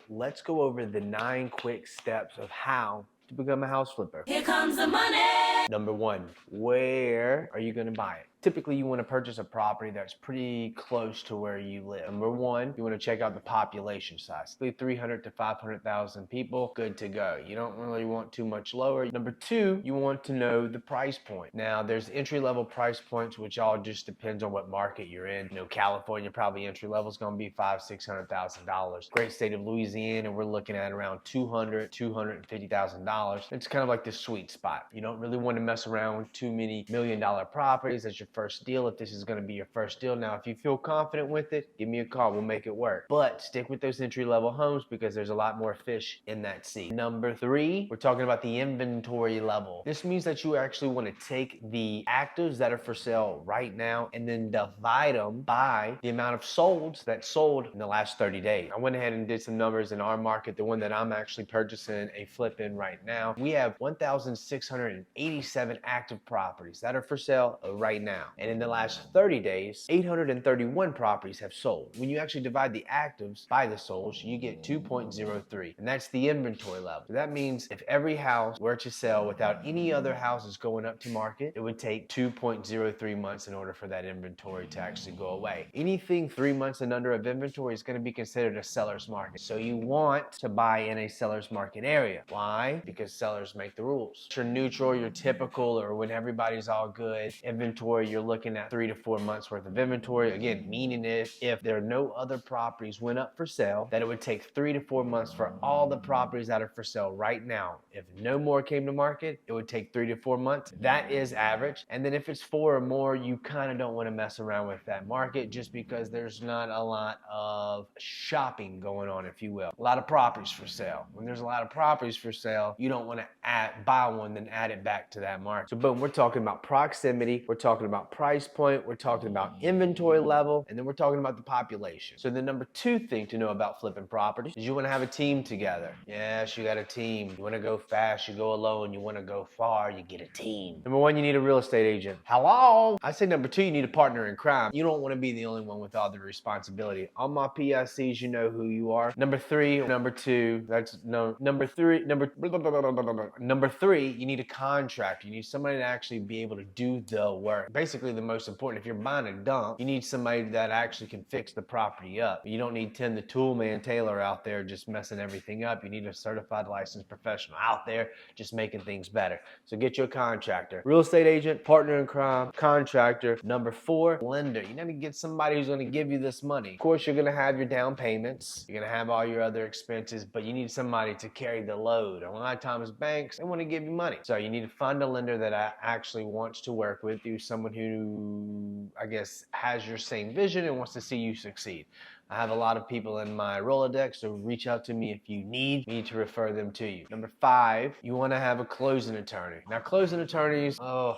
let's go over the 9 quick steps of how to become a house flipper. Here comes the money. Number 1, where are you going to buy it? Typically, you want to purchase a property that's pretty close to where you live. Number 1, you want to check out the population size. 300 to 500,000 people, good to go. You don't really want too much lower. Number 2, you want to know the price point. Now, there's entry-level price points, which all just depends on what market you're in. You know, California, probably entry-level is going to be $500,000-$600,000. Great state of Louisiana, we're looking at around $250,000. It's kind of like the sweet spot. You don't really want to mess around with too many million-dollar properties. That's your first deal if this is going to be your first deal. Now, if you feel confident with it, give me a call. We'll make it work. But stick with those entry-level homes because there's a lot more fish in that sea. Number 3, we're talking about the inventory level. This means that you actually want to take the actives that are for sale right now and then divide them by the amount of solds that sold in the last 30 days. I went ahead and did some numbers in our market, the one that I'm actually purchasing a flip in right now. We have 1,687 active properties that are for sale right now. And in the last 30 days, 831 properties have sold. When you actually divide the actives by the solds, you get 2.03. And that's the inventory level. So that means if every house were to sell without any other houses going up to market, it would take 2.03 months in order for that inventory to actually go away. Anything 3 months and under of inventory is going to be considered a seller's market. So you want to buy in a seller's market area. Why? Because sellers make the rules. You're neutral, you're typical, or when everybody's all good, inventory, you're looking at 3 to 4 months worth of inventory. Again, meaning if there are no other properties went up for sale, that it would take 3 to 4 months for all the properties that are for sale right now. If no more came to market, it would take 3 to 4 months. That is average. And then if it's 4 or more, you kind of don't want to mess around with that market just because there's not a lot of shopping going on, if you will. A lot of properties for sale. When there's a lot of properties for sale, you don't want to buy one, then add it back to that market. So boom, we're talking about proximity, we're talking about price point, we're talking about inventory level, and then we're talking about the population. So the number 2 thing to know about flipping properties is you want to have a team together. Yes, you got a team. You want to go fast, you go alone. You want to go far, you get a team. Number 1, you need a real estate agent. Hello? I say number 2, you need a partner in crime. You don't want to be the only one with all the responsibility. On my PSCs, you know who you are. Number 3, number 2, number 3, you need a contractor. You need somebody to actually be able to do the work. Basically, the most important, if you're buying a dump, you need somebody that actually can fix the property up. You don't need Tim the Tool Man Taylor out there just messing everything up. You need a certified licensed professional out there just making things better. So get your contractor. Real estate agent, partner in crime, contractor. Number 4, lender. You need to get somebody who's going to give you this money. Of course, you're going to have your down payments. You're going to have all your other expenses, but you need somebody to carry the load. A lot of times banks, they want to give you money. So you need to find a lender that actually wants to work with you, someone who, I guess, has your same vision and wants to see you succeed. I have a lot of people in my Rolodex, so reach out to me if you need me to refer them to you. Number 5, you want to have a closing attorney. Now, closing attorneys are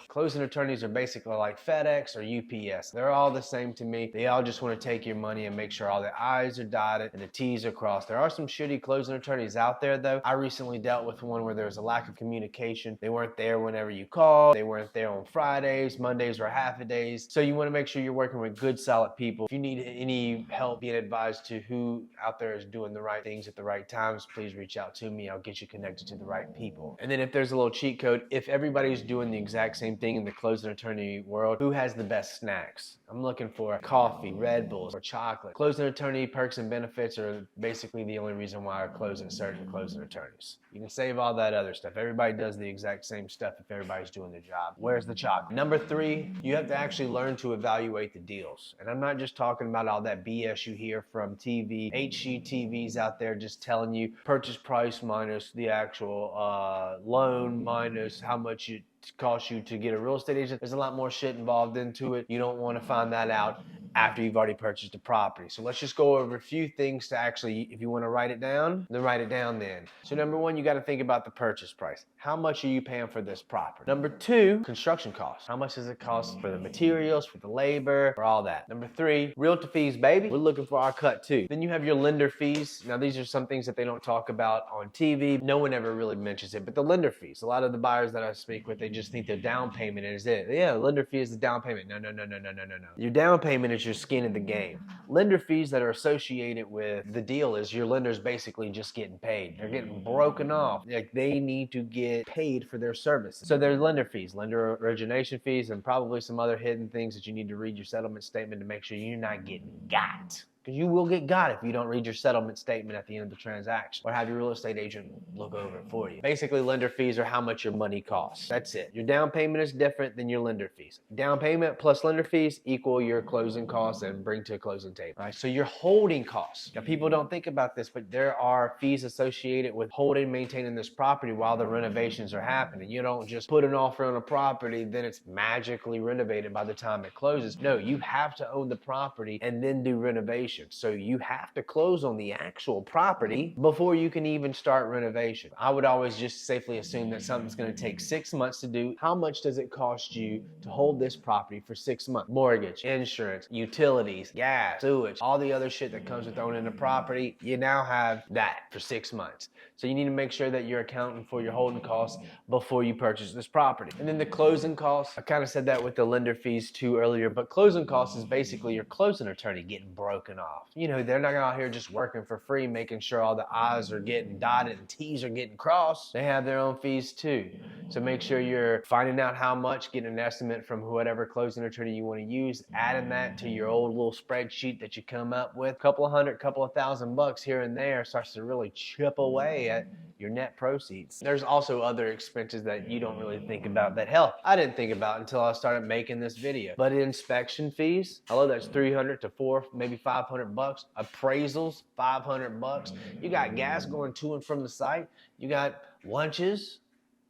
basically like FedEx or UPS. They're all the same to me. They all just want to take your money and make sure all the I's are dotted and the T's are crossed. There are some shitty closing attorneys out there, though. I recently dealt with one where there was a lack of communication. They weren't there whenever you called. They weren't there on Fridays. Mondays were half-a-days. So you want to make sure you're working with good, solid people. If you need any help being advised to who out there is doing the right things at the right times, please reach out to me. I'll get you connected to the right people. And then if there's a little cheat code, if everybody's doing the exact same thing in the closing attorney world, who has the best snacks? I'm looking for coffee, Red Bulls, or chocolate. Closing attorney perks and benefits are basically the only reason why I close at certain closing attorneys. You can save all that other stuff. Everybody does the exact same stuff if everybody's doing their job. Where's the chocolate? Number 3, you have to actually learn to evaluate the deals. And I'm not just talking about all that BS you hear from TV, HGTVs out there just telling you purchase price minus the actual loan minus how much it costs you to get a real estate agent. There's a lot more shit involved into it. You don't want to find that out after you've already purchased a property. So let's just go over a few things to actually, if you want to write it down, then write it down then. So number 1, you got to think about the purchase price. How much are you paying for this property? Number 2, construction costs. How much does it cost for the materials, for the labor, for all that? Number 3, realtor fees, baby. We're looking for our cut too. Then you have your lender fees. Now these are some things that they don't talk about on TV. No one ever really mentions it, but the lender fees. A lot of the buyers that I speak with, they just think their down payment is it. Yeah, lender fee is the down payment. No. Your down payment is is your skin in the game. Lender fees that are associated with the deal is your lender's basically just getting paid. They're getting broken off. Like, they need to get paid for their services. So there's lender fees, lender origination fees, and probably some other hidden things that you need to read your settlement statement to make sure you're not getting got. Because you will get got if you don't read your settlement statement at the end of the transaction, or have your real estate agent look over it for you. Basically, lender fees are how much your money costs. That's it. Your down payment is different than your lender fees. Down payment plus lender fees equal your closing costs and bring to a closing table. All right, so your holding costs. Now, people don't think about this, but there are fees associated with holding, maintaining this property while the renovations are happening. You don't just put an offer on a property, then it's magically renovated by the time it closes. No, you have to own the property and then do renovation. So you have to close on the actual property before you can even start renovation. I would always just safely assume that something's going to take 6 months to do. How much does it cost you to hold this property for 6 months? Mortgage, insurance, utilities, gas, sewage, all the other shit that comes with owning a property. You now have that for 6 months. So you need to make sure that you're accounting for your holding costs before you purchase this property. And then the closing costs, I kind of said that with the lender fees too earlier, but closing costs is basically your closing attorney getting broken off. You know, they're not out here just working for free, making sure all the I's are getting dotted and T's are getting crossed. They have their own fees too. So make sure you're finding out how much, getting an estimate from whatever closing attorney you want to use, adding that to your old little spreadsheet that you come up with. Couple of hundred, couple of $1,000 here and there starts to really chip away at your net proceeds. There's also other expenses that you don't really think about that, hell, I didn't think about until I started making this video. But inspection fees, hello, that's $300 to $400, maybe $500. Appraisals, $500. You got gas going to and from the site. You got lunches,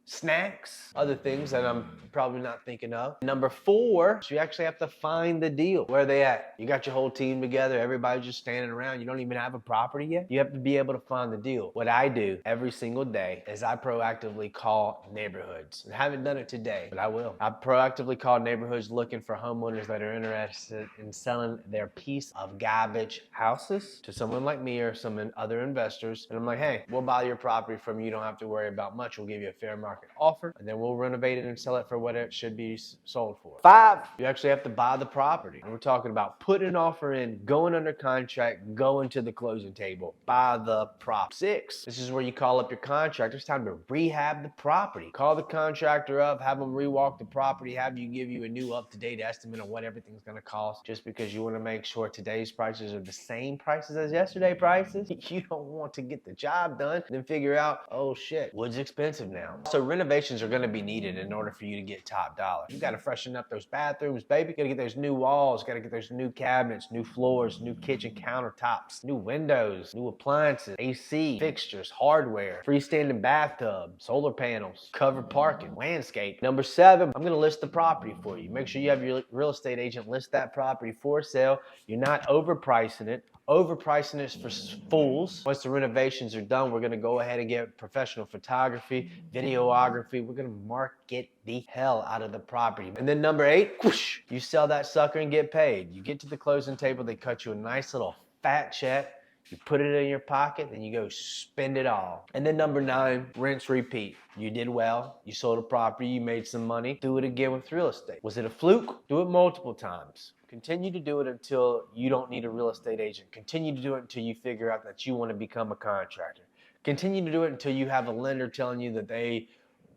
snacks, other things that I'm probably not thinking of. Number 4, you actually have to find the deal. Where are they at? You got your whole team together, everybody's just standing around, you don't even have a property yet. You have to be able to find the deal. What I do every single day is I proactively call neighborhoods. I haven't done it today, but I will. I proactively call neighborhoods looking for homeowners that are interested in selling their piece of garbage houses to someone like me or some other investors. And I'm like, hey, we'll buy your property from you. You don't have to worry about much. We'll give you a fair market offer, and then we'll renovate it and sell it for what it should be sold for. 5, you actually have to buy the property. And we're talking about putting an offer in, going under contract, going to the closing table, buy the prop. 6, this is where you call up your contractor. It's time to rehab the property. Call the contractor up, have them rewalk the property, have you give you a new up-to-date estimate on what everything's going to cost, just because you want to make sure today's prices are the same prices as yesterday's prices. You don't want to get the job done, then figure out, oh shit, wood's expensive now. So renovations are going to be needed in order for you to get top dollar. You got to freshen up those bathrooms, baby. You got to get those new walls, got to get those new cabinets, new floors, new kitchen countertops, new windows, new appliances, AC, fixtures, hardware, freestanding bathtub, solar panels, covered parking, landscape. Number 7, I'm going to list the property for you. Make sure you have your real estate agent list that property for sale. You're not overpricing it. Overpricing is for fools. Once the renovations are done, we're going to go ahead and get professional photography, videography. We're going to market the hell out of the property. And then number 8, whoosh, you sell that sucker and get paid. You get to the closing table, they cut you a nice little fat check. You put it in your pocket, then you go spend it all. And then number 9, rinse, repeat. You did well, you sold a property, you made some money, do it again with real estate. Was it a fluke? Do it multiple times. Continue to do it until you don't need a real estate agent. Continue to do it until you figure out that you want to become a contractor. Continue to do it until you have a lender telling you that they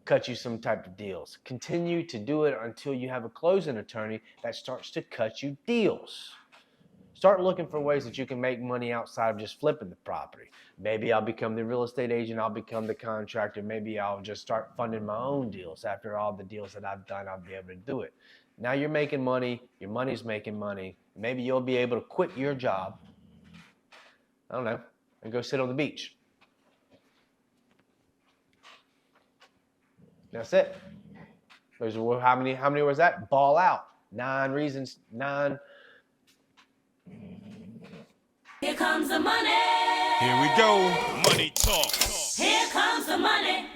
cut you some type of deals. Continue to do it until you have a closing attorney that starts to cut you deals. Start looking for ways that you can make money outside of just flipping the property. Maybe I'll become the real estate agent, I'll become the contractor, maybe I'll just start funding my own deals. After all the deals that I've done, I'll be able to do it. Now you're making money, your money's making money. Maybe you'll be able to quit your job, I don't know, and go sit on the beach. That's it. There's, how many was that? Ball out. 9 reasons, 9. Here comes the money. Here we go. Money talk. Here comes the money.